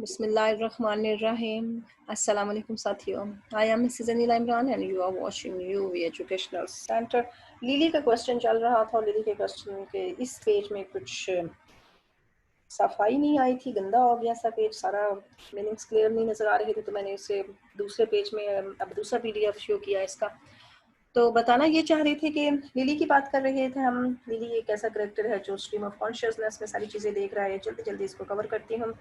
Bismillahirrahmanirrahim. Assalamu alaikum साथियों. I am Mrs. Anila Imran and you are watching UV Educational Center. Lily का question चल रहा था और लिली के क्वेश्चन के इस पेज में कुछ सफाई नहीं आई थी, गंदा हो गया सा पेज, सारा मीनिंग्स क्लियर नहीं नज़र आ रहे थे, तो मैंने इसे दूसरे पेज में अब दूसरा पीडीएफ शो किया इसका। तो बताना ये चाह रहे थे कि लिली की बात कर रहे थे हम। लिली एक ऐसा करेक्टर है जो स्ट्रीम ऑफ कॉन्शियसनेस में सारी चीज़ें देख रहा है। जल्दी जल्दी इसको कवर करती हूँ।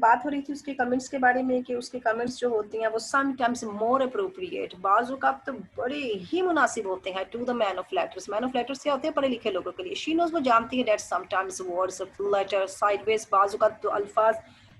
बात हो रही थी उसके कमेंट्स के बारे में कि उसके कमेंट्स जो होते हैं वो समटाइम्स मोर अप्रोप्रिएट, बाजू का तो बड़े ही मुनासिब होते हैं to the man of letters. Man of letters क्या होते हैं? पढ़े लिखे लोगों के लिए। शी नोज, वो जानती है that sometimes words of letter sideways, बाजू का तो अल्फाज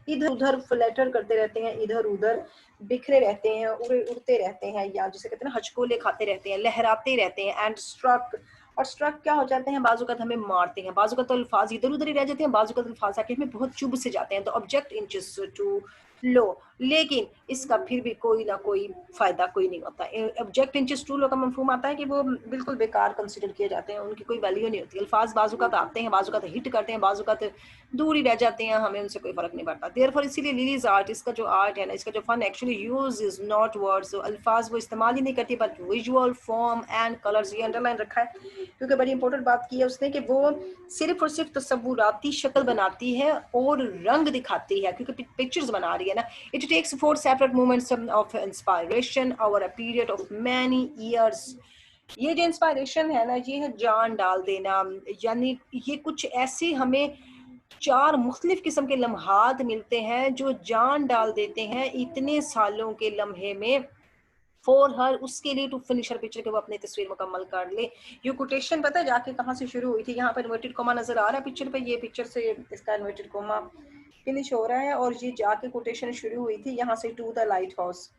इधर उधर फ्लैटर करते रहते हैं, इधर उधर बिखरे रहते हैं, उड़ते रहते हैं, या जिसे कहते हैं ना हचकोले खाते रहते हैं, लहराते रहते हैं। एंड स्ट्रक, और स्ट्रक क्या हो जाते हैं? बाजू का हमें मारते हैं, बाजू का तो अल्फाज इधर उधर ही रह जाते हैं, बाजू का अल्फाज आके हमें बहुत चुभ से जाते हैं। तो ऑब्जेक्ट इंचेस टू लो, लेकिन इसका फिर भी कोई ना कोई फायदा कोई नहीं होता। ऑब्जेक्ट इंचेस टू लो का मफहूम आता है कि वो बिल्कुल बेकार कंसिडर किए जाते हैं, उनकी कोई वैल्यू नहीं होती। अल्फाज बाजू का आते हैं, बाजू का हिट करते हैं, बाजू का दूर ही रह जाते हैं, हमें उनसे कोई फर्क नहीं पड़ता। देयरफॉर इसीलिए लिलीज आर्ट, इसका जो आर्ट है ना, इसका जो fun actually use is not words, अल्फाज वो इस्तेमाल ही नहीं करती, but visual form and colours. ये अंडरलाइन रखा है क्योंकि बड़ी इंपॉर्टेंट बात की है उसने कि वो सिर्फ और सिर्फ तस्वुराती शक्ल बनाती है और रंग दिखाती है, क्योंकि पिक्चर्स बना रही है ना। It takes 4 separate moments of inspiration over a period of many years. ये जो इंस्पायरेशन है ना, ये है जान डाल देना, यानी ये कुछ ऐसे हमें 4 मुख्तलिफ किस्म के लम्हात मिलते हैं जो जान डाल देते हैं इतने सालों के लम्हे में फॉर हर, उसके लिए टू फिनिश हर पिक्चर के वो अपनी तस्वीर मुकम्मल कर ले। ये कोटेशन पता है जाके कहाँ से शुरू हुई थी? यहाँ पर इन्वर्टेड कोमा नजर आ रहा है पिक्चर पे, ये पिक्चर से इसका इन्वर्टेड कोमा फिनिश हो रहा है और ये जाके कोटेशन शुरू हुई थी यहाँ से, टू द लाइट हाउस।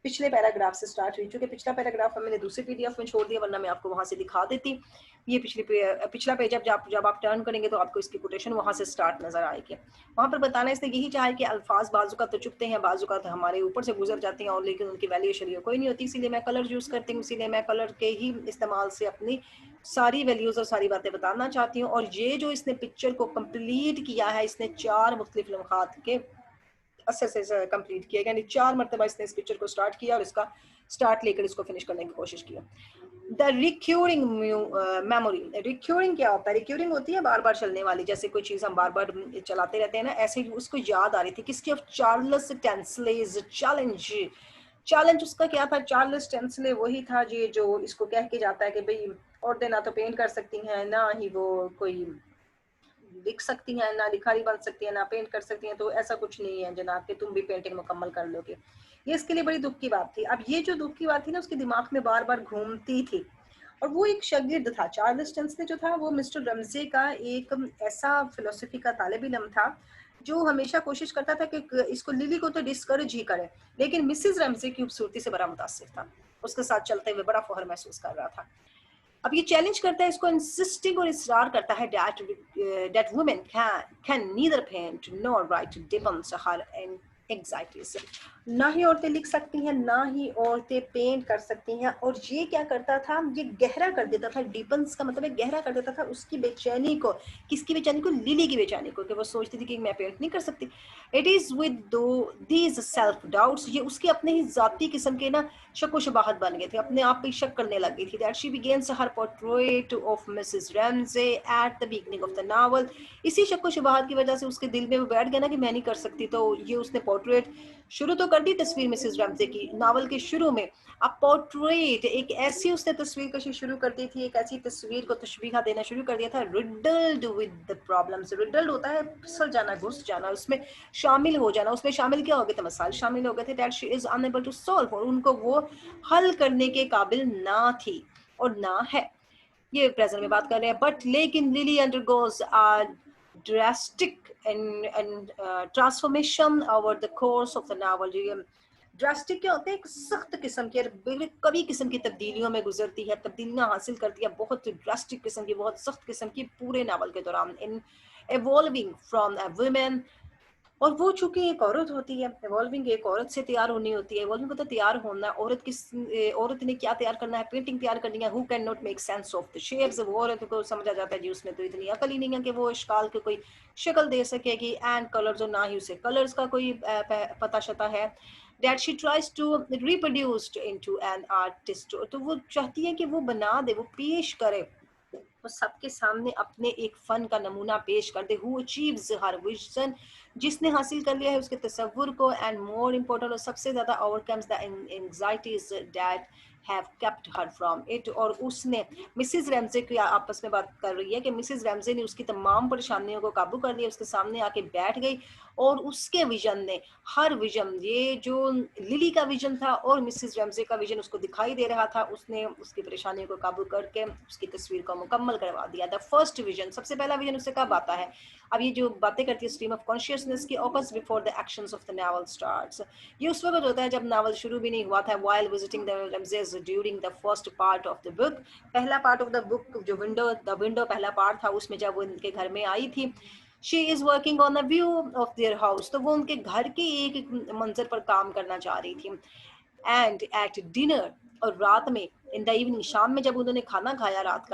पिछले पैराग्राफ से स्टार्ट हुई, चूंकि पिछला पैराग्राफ मैंने दूसरे पीडीएफ में छोड़ दिया, वरना मैं आपको वहां से दिखा देती। ये पिछला पेज जब आप टर्न करेंगे तो आपको इसकी कोटेशन वहां से स्टार्ट नजर आएगी। वहां पर बताना इसने यही चाहा कि अल्फाज बाजू का तो चुपते हैं, बाजू का तो हमारे ऊपर से गुजर जाते हैं, और लेकिन उनकी वैल्यू शरीय कोई नहीं होती। इसीलिए मैं कलर यूज करती हूँ, इसीलिए मैं कलर के ही इस्तेमाल से अपनी सारी वैल्यूज और सारी बातें बताना चाहती हूँ। और ये जो इसने पिक्चर को कंप्लीट किया है, इसने 4 मुख्तलिफ लम्हात के असर से कंप्लीट किया, यानी 4 मरतबा इसने इस पिक्चर को स्टार्ट किया और इसका स्टार्ट लेकर इसको फिनिश करने की कोशिश किया। द रिक्यूरिंग मेमोरी, रिक्यूरिंग क्या होता है? रिक्यूरिंग होती है बार बार चलने वाली, जैसे कोई चीज हम बार बार चलाते रहते हैं ना, ऐसे ही उसको याद आ रही थी किसकी? Of Charles Tansley's challenge. Challenge उसका क्या था? चार्ल्स टेंसले वही था जी जो इसको कह के जाता है कि भाई औरतें ना तो पेंट कर सकती हैं, ना ही वो कोई लिख सकती हैं, ना लिखारी बन सकती है, ना पेंट कर सकती हैं, तो ऐसा कुछ नहीं है जनाब कि तुम भी पेंटिंग मुकम्मल कर लोगे। ये इसके लिए बड़ी दुख की बात थी। अब ये जो दुख की बात थी ना, उसके दिमाग में बार बार घूमती थी। और वो एक शागिर्द था, चार्ल्स टेंसले जो था, वो मिस्टर रमजे का एक ऐसा फिलोसफी का तालिब इल्म था जो हमेशा कोशिश करता था कि इसको लिली को तो डिस्करेज ही करे, लेकिन मिसिज रमजे की खूबसूरती से बड़ा मुतासिर था, उसके साथ चलते हुए बड़ा फख्र महसूस कर रहा था। अब ये चैलेंज करता है इसको, इंसिस्टिंग और इसरार करता है that women can neither paint nor write depends her anxieties. ना ही औरतें लिख सकती हैं, ना ही औरतें पेंट कर सकती हैं। और ये क्या करता था? ये गहरा कर देता था, डिपेंस का मतलब है गहरा कर देता था उसकी बेचैनी को। किसकी बेचैनी को? लिली की बेचैनी को, कि वो सोचती थी कि मैं पेंट नहीं कर सकती। It is with these self doubts, ये उसके अपने ही जाती किस्म के ना शक व शुबाहत बन गए थे, अपने आप पे शक करने लग गई थी। That she begins her portrait of Mrs Ramsay at the beginning of the novel. इसी शक व शुबाहत की वजह से उसके दिल में वो बैठ गया ना कि मैं नहीं कर सकती, तो ये उसने पोर्ट्रेट शुरू तो कर दी तस्वीर मिसेस रैमजे की नावल के शुरू में। अब पोर्ट्रेट एक ऐसी उसने तस्वीर कशी शुरू कर दी थी, एक ऐसी तस्वीर को तशबीहा देना शुरू कर दिया था, riddled with the problems. Riddled होता है फिसल जाना, घुस जाना, उसमें शामिल हो जाना। उसमें शामिल क्या हो गए थे? मसाइल शामिल हो गए थे। That she is unable to solve, और उनको वो हल करने के काबिल ना थी और ना है। ये प्रेजेंट में बात कर रहे हैं। बट लेकिन lily undergoes drastic and transformation over the course of the novel. Drastic क्या होते हैं? एक सख्त किस्म की, कभी किस्म की तब्दीलियों में गुजरती है, तब्दीलियां हासिल करती है, बहुत ड्रास्टिक किस्म की, बहुत सख्त किस्म की, पूरे नावल के दौरान। इन evolving from a woman और वो चूंकि एक औरत होती है, इवॉल्विंग एक औरत से तैयार होनी होती है, इवॉल्विंग को तो तैयार होना है, औरत ने क्या तैयार करना है, पेंटिंग तैयार करनी है, who can not make sense of the shapes, वो औरत को समझ आ जाता है जी उसमें तो इतनी अकल ही नहीं है कि वो इश्काल की कोई शक्ल दे सकेगी, एंड कलर्स, और ना ही उसे कलर्स का कोई पता शता है, that she tries to reproduce into an artist, तो वो चाहती है कि वो बना दे, वो पेश करे, वो सबके सामने अपने एक फन का नमूना पेश कर दे, हु अचीव्स हर विजन, जिसने हासिल कर लिया है उसके तसव्वुर को, एंड मोर इम्पोर्टेंट और सबसे ज्यादा overcomes the anxieties that have kept her from it, और उसने मिसिज रैमजे की आपस में बात कर रही है कि मिसिज रैमजे ने उसकी तमाम परेशानियों को काबू कर लिया, उसके सामने आके बैठ गई, और उसके विजन ने हर विजन, ये जो लिली का विजन था और मिसिज रैमजे का विजन उसको दिखाई दे रहा था, उसने उसकी परेशानियों को काबू करके उसकी तस्वीर को मुकम्मल करवा दिया। द फर्स्ट विजन, सबसे पहला विजन उससे कब आता है, अब ये जो बातें करती है स्ट्रीम ऑफ कॉन्शियसनेस की, occurs before the actions of the novel starts, ये उस वक्त होता है जब नावल शुरू भी नहीं हुआ था, while visiting the Ramsays during the first part of the book, पहला पार्ट ऑफ द बुक जो विंडो पहला पार्ट था, उसमें जब वो इनके घर में आई थी, she is working on a view of their house, तो वो उनके घर के एक मंजर पर काम करना चाह रही थी, एंड एट डिनर, और रात में, इन द इवनिंग, शाम में जब उन्होंने खाना खाया, रात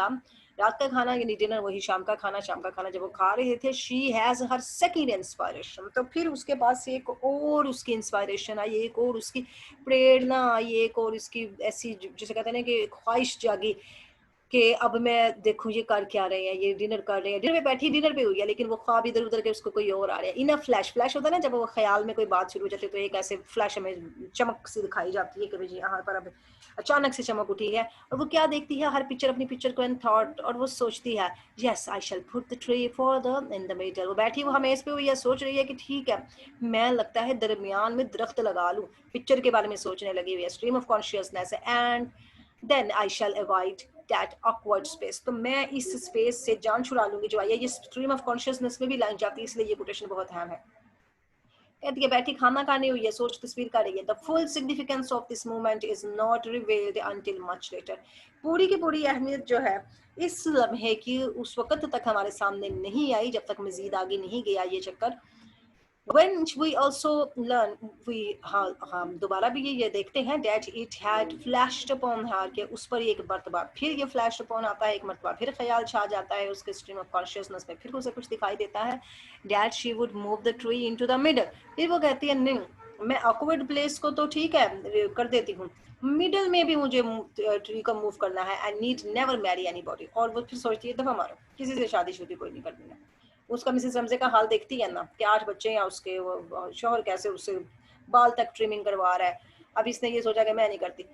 का खाना यानी डिनर, वही शाम का खाना जब वो खा रहे थे, she has her second inspiration, तो फिर उसके पास एक और उसकी इंस्पायरेशन आई, एक और उसकी प्रेरणा आई, एक और इसकी ऐसी जिसे कहते हैं ना कि ख्वाहिश जागी कि अब मैं देखूं ये कर क्या रहे हैं, ये डिनर कर रहे हैं, डिनर पे बैठी, डिनर पे हुई है, लेकिन वो ख्वाब इधर उधर के उसको कोई और आ रहा है, इन फ्लैश होता है ना, जब वो ख्याल में कोई बात शुरू हो जाती है तो एक ऐसे फ्लैश में चमक सी दिखाई जाती है कि भाई यहाँ पर अब अचानक से चमक उठी है, और वो क्या देखती है, हर पिक्चर अपनी पिक्चर को इन थॉट, और वो सोचती है yes I shall put the tree for the in the middle, वो बैठी वो हमें इस पे हुई है, सोच रही है कि ठीक है मैं लगता है दरमियान में दरख्त लगा लूं, पिक्चर के बारे में सोचने लगी हुई है, stream of consciousness, and then I shall avoid that awkward space, तो मैं इस स्पेस से जान छुड़ा लूंगी जो आई है, ये स्ट्रीम ऑफ कॉन्शियसनेस में भी लाइन जाती है, इसलिए ये कोटेशन बहुत अहम है। कहती है बैठी खाना खाने हुई है, सोच तस्वीर कर रही है, the full significance of this moment is not revealed until much later, पूरी की पूरी अहमियत जो है इस लम्हे की उस वक्त तक हमारे सामने नहीं आई जब तक मजीद आगे नहीं गया ये चक्कर। when we also learn, we हम दोबारा भी ये देखते हैं that it had flashed upon her, कि उस पर एक मरतबा फिर ये flashed upon आता है, एक मरतबा फिर ख्याल छा जाता है उसके stream of consciousness में, फिर उसे कुछ दिखाई देता है, that she would move the tree into the middle, फिर वो कहती है नहीं मैं awkward place को तो ठीक है कर देती हूँ, मिडल में भी मुझे ट्री को मूव करना है, I need never marry anybody, और वो फिर सोचती है दफा मारो किसी से शादी कोई नहीं करनी है। उसका मिसेस रमजे का हाल देखती है ना कि 8 बच्चे हैं उसके, वो शोहर कैसे उससे बाल तक ट्रिमिंग करवा रहा है, अब इसने ये सोचा कि मैं नहीं करती,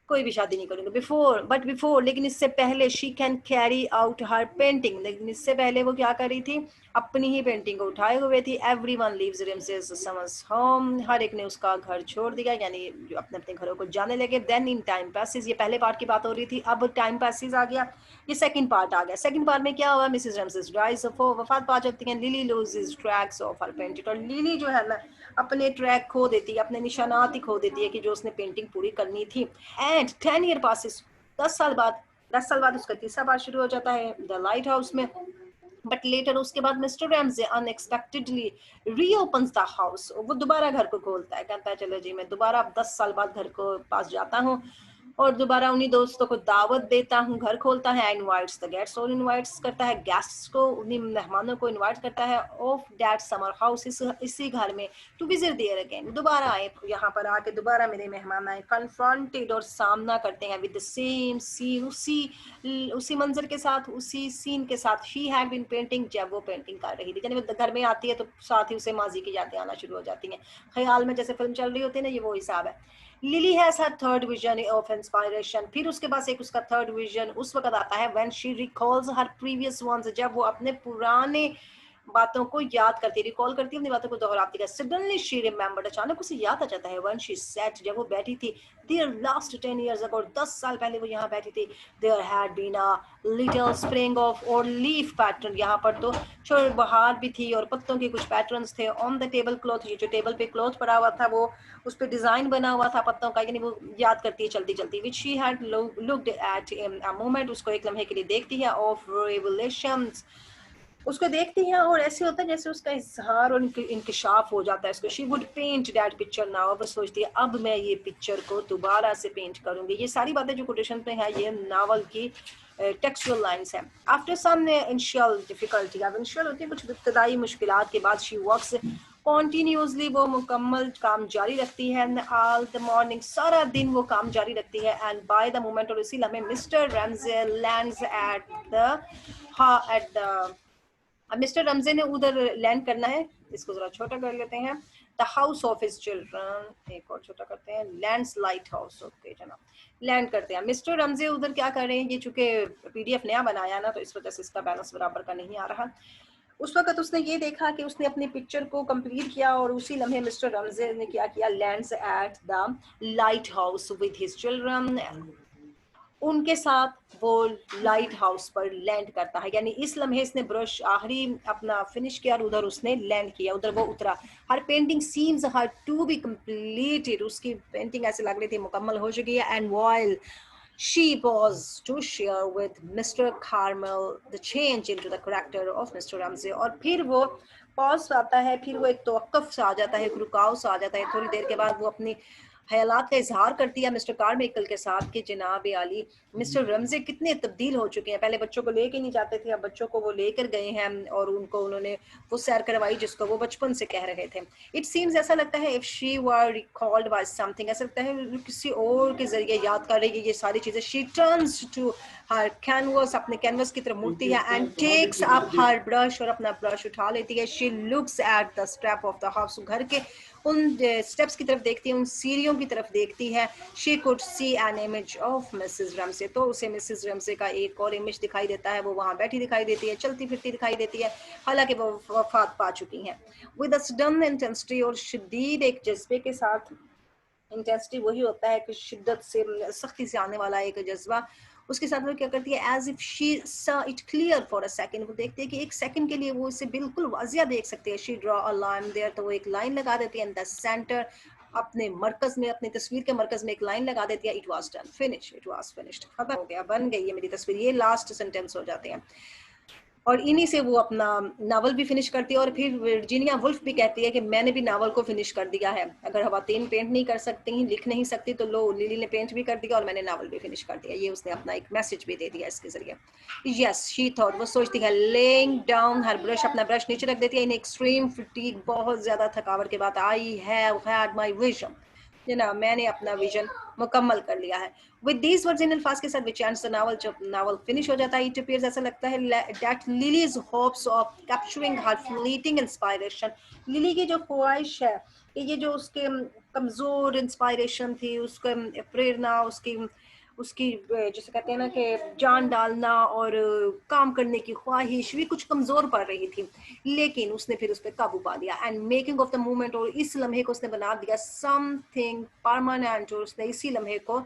कोई भी शादी नहीं करूंगी, बिफोर लेकिन इससे पहले she can carry out her painting, लेकिन इससे पहले वो क्या कर रही थी, अपनी ही पेंटिंग को उठाए हुए थी, एवरीवन लीव्स रमसेस समर्स होम, हर एक ने उसका घर छोड़ दिया, यानी जो अपने अपने घरों को जाने लगे। देन इन टाइम पैसेज, ये पहले पार्ट की बात हो रही थी, अब टाइम पैसेज आ गया, ये सेकंड पार्ट आ गया। सेकंड पार्ट में क्या हुआ, मिसेस रमसेस डाइज, वफात पा जाती हैं, lily loses tracks of her painted, और लिली जो है ना अपने ट्रैक खो देती है, अपने निशानात ही खो देती है कि जो उसने पेंटिंग पूरी करनी थी। एंड 10 ईयर पासिस, 10 साल बाद उसका तीसरा पार्ट शुरू हो जाता है द लाइट हाउस में, बट लेटर उसके बाद Mister Ramsay unexpectedly reopens the house, वो दोबारा घर को खोलता है, कहता है चलो जी मैं दोबारा 10 साल बाद घर को पास जाता हूँ और दोबारा उन्हीं दोस्तों को दावत देता हूँ, घर खोलता है, इनवाइट्स द गेस्ट्स, और इनवाइट्स करता है गेस्ट्स को, उन्हीं मेहमानों को इनवाइट करता है ऑफ दैट समर हाउस, इसी घर में, टू विजिट देयर अगेन, दोबारा आए यहाँ पर आके दोबारा मेरे मेहमान आए, कन्फ्रंटेड और सामना करते हैं विद द सेम सीन, उसी मंजर के साथ, उसी सीन के साथ, शी हैड बीन पेंटिंग, जब वो पेंटिंग कर रही थी, यानी वो घर में आती है तो साथ ही उसे माजी की यादें आना शुरू हो जाती हैं, ख्याल में जैसे फिल्म चल रही होती है ना, ये वो हिसाब है। Lily has her third vision of inspiration, फिर उसके पास एक उसका थर्ड विजन उस वक्त आता है when she recalls her previous ones, जब वो अपने पुराने बातों को याद करती, रिकॉल करती है, अपनी बातों को दोहराती है। सडनली शी रिमेंबर्ड, अचानक उसे याद आ जाता है, व्हेन शी सेट, जब वो बैठी थी, देयर लास्ट 10 इयर्स अगो, 10 साल पहले वो यहाँ बैठी थी, there had been a little spring of और लीफ पैटर्न, यहाँ पर तो छोटी बहार भी थी और पत्तों के कुछ पैटर्न्स थे, ऑन द टेबल क्लॉथ, ये जो टेबल पे क्लॉथ पड़ा हुआ था वो उस पर डिजाइन बना हुआ था पत्तों का, यानी वो याद करती है चलती चलती, which she had looked at a moment, उसको एक लम्हे के लिए देखती है, ऑफ रेवलेशंस, उसको देखती है और ऐसे होता है जैसे उसका इजहार और इंकशाफ हो जाता है इसको। She would paint that picture now, अब सोचती है अब मैं ये पिक्चर को दोबारा से पेंट करूंगी। ये सारी बातें जो कोटेशन पे है ये नावल की टेक्सचुअल लाइंस हैं। आफ्टर सम इनिशियल डिफिकल्टी, अब इनिशियल होती है कुछ इब्तदाई मुश्किलात के बाद, शी वर्क्स कॉन्टीन्यूसली, वो मुकम्मल काम जारी रखती है। ऑल द मॉर्निंग, सारा दिन वो काम जारी रखती है। एंड बाय द मोमेंट, और इसी लम्हे mister Ramsay lands at the अब मिस्टर रमजे ने उधर लैंड करना है, इसको जरा छोटा कर लेते हैं। The house of his children, एक और छोटा करते हैं, लैंड्स लाइट हाउस। ओके जनाब, लैंड करते हैं। मिस्टर रमजे उधर क्या कर रहे हैं, ये चूंकि पीडीएफ नया बनाया ना तो इस वजह से इसका बैलेंस बराबर का नहीं आ रहा। उस वक्त उसने ये देखा कि उसने अपनी पिक्चर को कंप्लीट किया और उसी लम्हे मिस्टर रमजे ने क्या किया, lands at the light house with his children, उनके साथ वो लाइट हाउस पर लैंड करता है। यानी इस लम्हे इसने ब्रश आखिरी अपना फिनिश किया और उधर उसने लैंड किया, उधर वो उतरा। हर painting seems her to be completed, उसकी पेंटिंग ऐसे लग रही थी मुकम्मल हो चुकी है। And while she paused to share with Mr. Carmel the change into the character of Mr. Ramsey, और फिर वो पॉज आता है, फिर वो एक तवक्कुफ सा आ जाता है, एक रुकाव सा आ जाता है। थोड़ी देर के बाद वो अपनी ख्यालात का इजहार करती है मिस्टर कारमेकल के साथ कि जनाब आली मिस्टर रमजे कितने तब्दील हो चुके हैं। पहले बच्चों को लेके नहीं जाते थे, अब बच्चों को वो लेकर गए हैं और उनको उन्होंने वो सैर करवाई जिसको वो बचपन से कह रहे थे। इट सीम्स, ऐसा लगता है, if she were recalled by something, ऐसा लगता है किसी और के जरिए याद कर रही है ये सारी चीजें। She turns to her canvas, अपने कैनवस की तरफ मुड़ती है। And takes up her brush, और अपना ब्रश उठा लेती है। She looks at the step of the house, घर के उन स्टेप्स की तरफ देखती है, उन सीढ़ियों की तरफ देखती है। She could see an image of Mrs Ramsay, तो उसे मिसेस रमसे का एक और इमेज दिखाई देता है। वो वहां बैठी दिखाई देती है, चलती फिरती दिखाई देती है, हालांकि वो वफात पा चुकी हैं। विद अ सडन इंटेंसिटी, और शदीद एक जज्बे के साथ। इंटेंसिटी वही होता है कि शिद्दत से, सख्ती से आने वाला एक जज्बा। उसके साथ वो क्या करती है, एज इफ शी सा it clear for a second, वो देखती है कि एक सेकंड के लिए वो इसे बिल्कुल वाजिया देख सकती है। She draw a line there, तो वो एक लाइन लगा देती है इन द सेंटर, अपने मरकज में, अपनी तस्वीर के मरकज में एक लाइन लगा देती है। It was done, finish, it was finished, खत्म हो गया, बन गई है मेरी तस्वीर। ये लास्ट सेंटेंस हो जाते हैं और इन्हीं से वो अपना नावल भी फिनिश करती है। और फिर वर्जीनिया वुल्फ भी कहती है कि मैंने भी नावल को फिनिश कर दिया है। अगर खवातीन पेंट नहीं कर सकती, लिख नहीं सकती, तो लो, लिली ने पेंट भी कर दिया और मैंने नावल भी फिनिश कर दिया। ये उसने अपना एक मैसेज भी दे दिया इसके जरिए। यस शी थॉट, वो सोचती है, लेइंग डाउन हर ब्रश, अपना ब्रश नीचे रख देती है। इन एक्सट्रीम फटीग, बहुत ज्यादा थकावट के बाद, I have had my vision, ना मैंने अपना विजन मुकम्मल कर लिया है। विद दीज वर्ड्स इन अल्फाज के साथ विच एंड्स द नावल, जब नावल फिनिश हो जाता है, इट अपीयर्स, ऐसा लगता है, that lilies hopes of capturing her fleeting inspiration, lily की जो ख्वाहिश है कि ये जो उसके कमजोर इंस्पायरेशन थी, उसका प्रेरणा, उसकी उसकी जैसे कहते हैं ना कि जान डालना और काम करने की ख्वाहिश भी कुछ कमजोर पड़ रही थी, लेकिन उसने फिर उस पर काबू पा लिया। And making of the movement, और इस लम्हे को उसने बना दिया समथिंग परमानेंट, और उसने इसी लम्हे को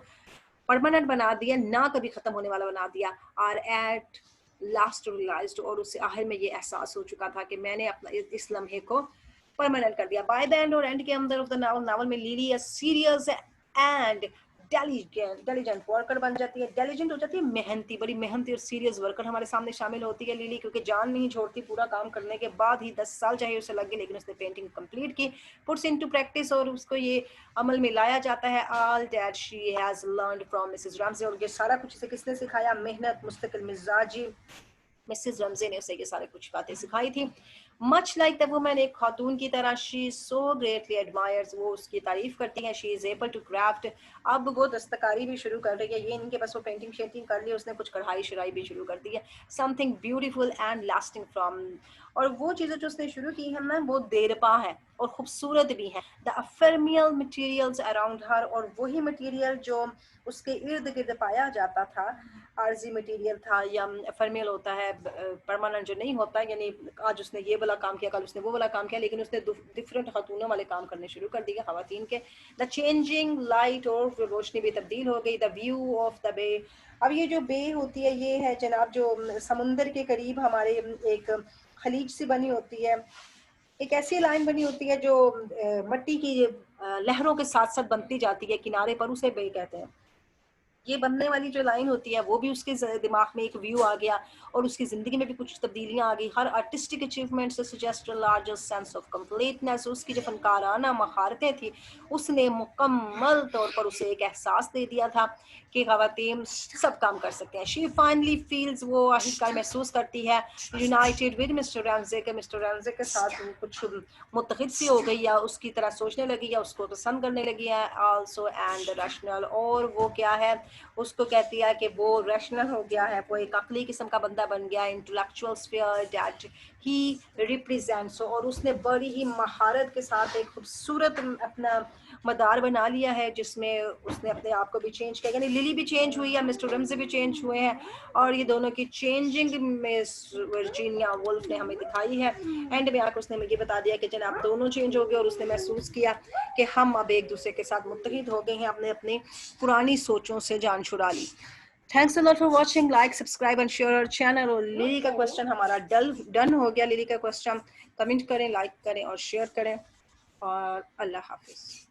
परमानेंट बना दिया, ना कभी खत्म होने वाला बना दिया। आर एट लास्ट रियलाइज्ड, और उससे आखिर में ये एहसास हो चुका था कि मैंने अपना इस लम्हे को परमानेंट कर दिया। बाय द एंड, और एंड के अंदर ऑफ द नावल, नावल में lily serious and diligent worker बन जाती है। डेलीजेंट हो जाती है, मेहनती, बड़ी मेहनती और सीरियस वर्कर हमारे सामने शामिल होती है लिली, क्योंकि जान नहीं छोड़ती। पूरा काम करने के बाद ही 10 साल चाहिए उसे लगे, लेकिन उसने पेंटिंग कंप्लीट की, पुट्स इनटू प्रैक्टिस, और उसको ये अमल में लाया जाता है। All that she has learned from Mrs Ramsay, और ये सारा कुछ इसे किसने सिखाया, मेहनत, मुस्तकिल मिजाजी मिसेस रमजे ने उसे ये सारे कुछ बातें सिखाई थी। मच लाइक द वुमन, एक खातून की तरह, शी सो ग्रेटली एडमायर्स, वो उसकी तारीफ करती है। She is able to craft, अब वो दस्तकारी भी शुरू कर रही है। ये इनके पास वो पेंटिंग शेंटिंग कर ली, उसने कुछ कढ़ाई शराई भी शुरू कर दी है। Something beautiful and lasting from, और वो चीज़ें जो उसने शुरू की है ना, वो देरपा है और खूबसूरत भी है। द अफर्मियल मटीरियल्स अराउंड हर, और वही मटीरियल जो उसके इर्द गिर्द पाया जाता था, आर्जी मटेरियल था, या फर्मियल होता है परमानेंट जो नहीं होता, यानी आज उसने ये वाला काम किया, कल उसने वो वाला काम किया, लेकिन उसने डिफरेंट खातूनों वाले काम करने शुरू कर दिए खवातीन के। द चेंजिंग लाइट, और रोशनी भी तब्दील हो गई। द व्यू ऑफ द बे, अब ये जो बे होती है ये है जनाब जो समुंदर के करीब हमारे एक खलीज सी बनी होती है, एक ऐसी लाइन बनी होती है जो मट्टी की लहरों के साथ साथ बनती जाती है किनारे पर, उसे बे कहते हैं। ये बनने वाली जो लाइन होती है वो भी उसके दिमाग में एक व्यू आ गया और उसकी ज़िंदगी में भी कुछ तब्दीलियां आ गई। हर आर्टिस्टिक अचीवमेंट से suggest larger sense of completeness. उसकी जो फनकाराना महारतें थी उसने मुकम्मल तौर पर उसे एक एहसास दे दिया था कि ख़वातीन सब काम कर सकते हैं। शी फाइनली फील्स, वो आखिरकार महसूस करती है यूनाइटेड विद मिस्टर रमज़े के, मिस्टर रमज़े के साथ कुछ मुत्तहिद सी हो गई या उसकी तरह सोचने लगी या उसको पसंद करने लगी है। आल्सो एंड रैशनल, और वो क्या है, उसको कहती है कि वो रैशनल हो गया है, वो एक अकली किस्म का बंदा बन गया, intellectual sphere that he represents. और उसने बड़ी ही महारत के साथ एक खूबसूरत अपना मदार बना लिया है जिसमें उसने अपने आप को भी चेंज किया। यानी लिली भी चेंज हुई है, मिस्टर रमज़े भी चेंज हुए हैं और ये दोनों की चेंजिंग मिस वर्जीनिया वुल्फ ने हमें दिखाई है। एंड में आकर उसने मुझे बता दिया कि जनाब दोनों चेंज हो गए और उसने महसूस किया कि हम अब एक दूसरे के साथ मुत्तहिद हो गए हैं, अपने अपने पुरानी सोचों से जान छुड़ा ली। Thanks a lot for watching, like subscribe and share our channel. और लिली का क्वेश्चन हमारा डन हो गया। लिली का क्वेश्चन कमेंट करें, लाइक करें और शेयर करें और अल्लाह हाफिज।